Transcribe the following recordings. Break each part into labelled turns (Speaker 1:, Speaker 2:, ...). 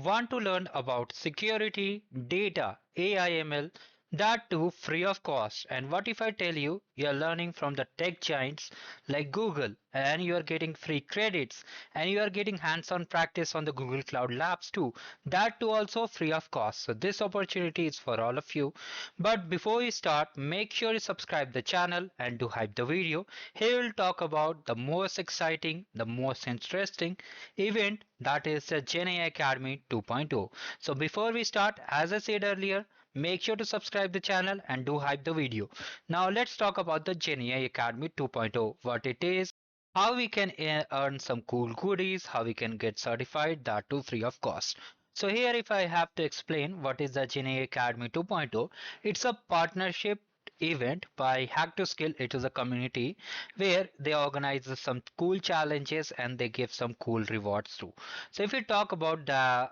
Speaker 1: Want to learn about security, data, AI ML, that too free of cost. And what if I tell you you're learning from the tech giants like Google and you are getting free credits and you are getting hands-on practice on the Google Cloud Labs too. That too also free of cost. So this opportunity is for all of you. But before we start, make sure you subscribe the channel and do hype the video. Here we'll talk about the most exciting, the most interesting event, that is the GenAI Academy 2.0. So before we start, as I said earlier, make sure to subscribe the channel and do hype the video. Now let's talk about the GenAI Academy 2.0, what it is, how we can earn some cool goodies, how we can get certified, that too free of cost. So here if I have to explain what is the GenAI Academy 2.0, it's a partnership event by Hack to Skill. It is a community where they organize some cool challenges and they give some cool rewards too. So if we talk about the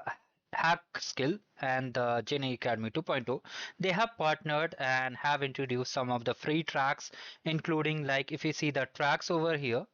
Speaker 1: Hack Skill and the GenAI Academy 2.0, they have partnered and have introduced some of the free tracks, including, like, if you see the tracks over here,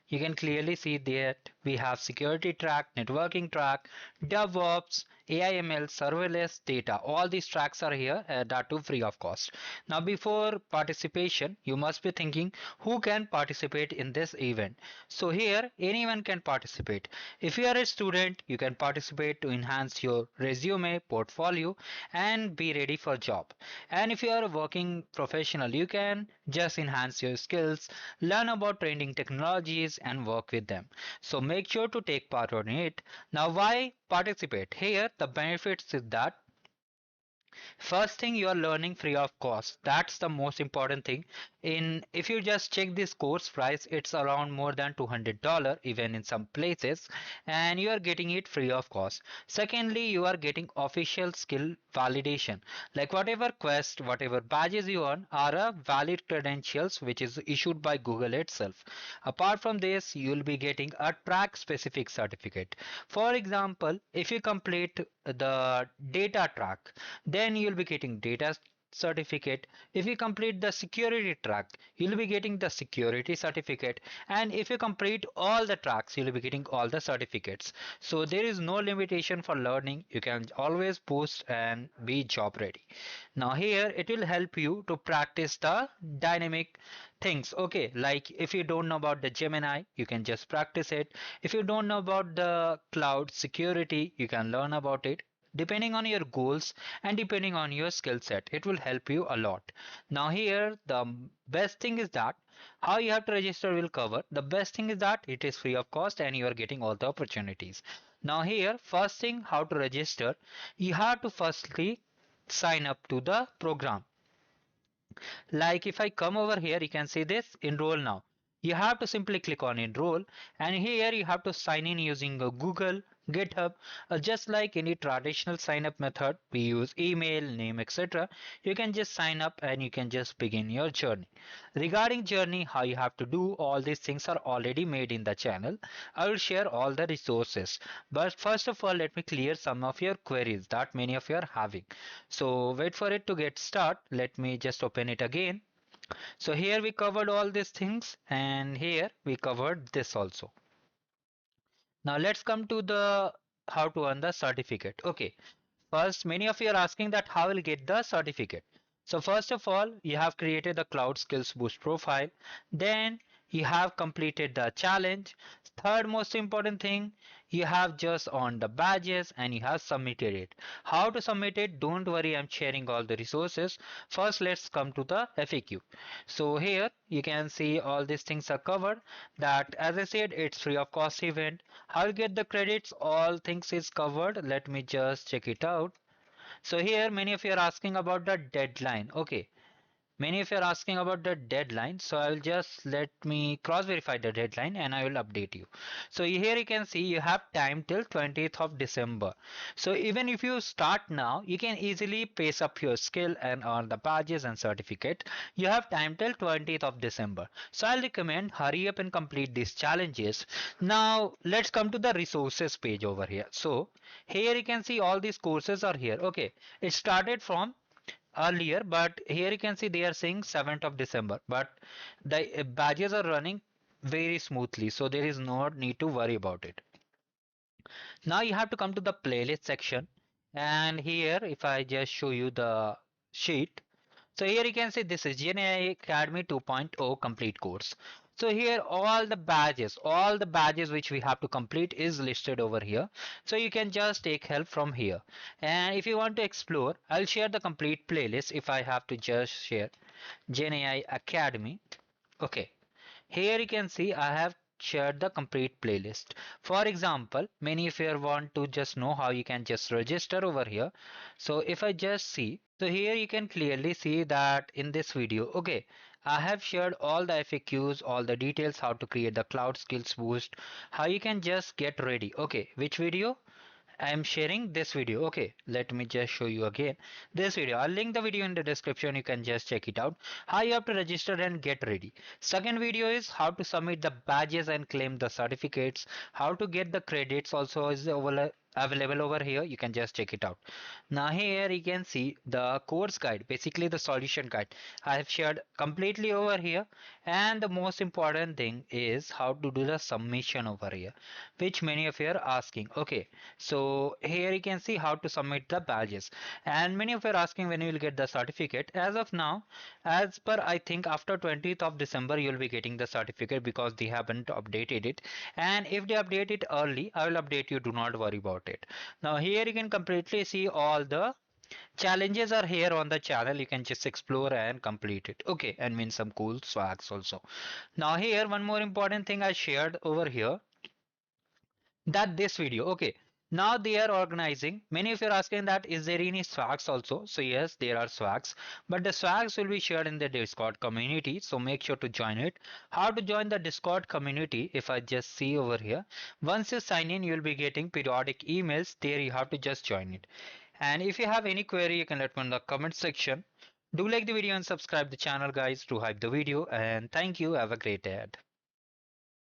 Speaker 1: you can clearly see that we have security track, networking track, DevOps, AIML, serverless data. All these tracks are here, that too free of cost. Now, before participation, you must be thinking who can participate in this event. So here, anyone can participate. If you are a student, you can participate to enhance your resume, portfolio, and be ready for job. And if you are a working professional, you can just enhance your skills, learn about trending technologies, and work with them. So make sure to take part on it. Now, why participate? Here, the benefits is that first thing, you are learning free of cost. That's the most important thing. In If you just check this course price, it's around more than $200 even in some places, and you are getting it free of cost. Secondly, you are getting official skill validation. Like whatever quest, whatever badges you earn are a valid credentials which is issued by Google itself. Apart from this, you will be getting a track specific certificate. For example, if you complete the data track, then you'll be getting data certificate. If you complete the security track, you'll be getting the security certificate, and if you complete all the tracks, you'll be getting all the certificates. So there is no limitation for learning. You can always post and be job ready. Now here it will help you to practice the dynamic things. Okay, like if you don't know about the Gemini, you can just practice it. If you don't know about the cloud security, you can learn about it. Depending on your goals and depending on your skill set, it will help you a lot. Now here the best thing is that how you have to register will cover. The best thing is that it is free of cost and you are getting all the opportunities. Now here, first thing, how to register, you have to firstly sign up to the program. Like if I come over here, you can see this enroll now. You have to simply click on enroll, and here you have to sign in using Google, GitHub, just like any traditional sign up method. We use email, name, etc. You can just sign up and you can just begin your journey. Regarding journey, how you have to do, all these things are already made in the channel. I will share all the resources. But first of all, let me clear some of your queries that many of you are having. So wait for it to get start. Let me just open it again. So here we covered all these things and here we covered this also. Now let's come to the how to earn the certificate. Okay. First, many of you are asking that how will get the certificate. So first of all, you have created the Cloud Skills Boost profile. Then you have completed the challenge. Third most important thing, you have just earned the badges and you have submitted it. How to submit it? Don't worry, I'm sharing all the resources. First, let's come to the FAQ. So here you can see all these things are covered. That, as I said, it's free of cost event. How you get the credits? All things is covered. Let me just check it out. So here many of you are asking about the deadline. Okay. Many of you are asking about the deadline. So I will just let me cross verify the deadline and I will update you. So here you can see you have time till 20th of December. So even if you start now, you can easily pace up your skill and earn the badges and certificate. You have time till 20th of December. So I'll recommend hurry up and complete these challenges. Now let's come to the resources page over here. So here you can see all these courses are here. Okay. It started from earlier, but here you can see they are saying 7th of December, but the badges are running very smoothly, so there is no need to worry about it. Now you have to come to the playlist section, and here if I just show you the sheet, so here you can see this is GenAI Academy 2.0 complete course. So here all the badges which we have to complete is listed over here. So you can just take help from here. And if you want to explore, I'll share the complete playlist if I have to just share GenAI Academy. Okay. Here you can see I have shared the complete playlist. For example, many of you want to just know how you can just register over here. So if I just see, so here you can clearly see that in this video, okay, I have shared all the FAQs, all the details, how to create the cloud skills boost, how you can just get ready. Okay, which video? I am sharing this video. Okay, let me just show you again this video. I'll link the video in the description. You can just check it out. How you have to register and get ready. Second video is how to submit the badges and claim the certificates. How to get the credits also is available over here. You can just check it out. Now here you can see the course guide, basically the solution guide. I have shared completely over here. And the most important thing is how to do the submission over here, which many of you are asking. Okay, so here you can see how to submit the badges, and many of you are asking when you will get the certificate. As of now, as per I think after 20th of December you will be getting the certificate because they haven't updated it, and if they update it early I will update you, do not worry about it. Now here you can completely see all the challenges are here on the channel. You can just explore and complete it. Okay, and win some cool swags also. Now here one more important thing I shared over here, that this video. Okay, now they are organizing. Many of you are asking that is there any swags also? So yes, there are swags, but the swags will be shared in the Discord community, so make sure to join it. How to join the Discord community? If I just see over here, once you sign in you will be getting periodic emails there. You have to just join it. And if you have any query you can let me know in the comment section. Do like the video and subscribe the channel guys to hype the video, and thank you. Have a great day.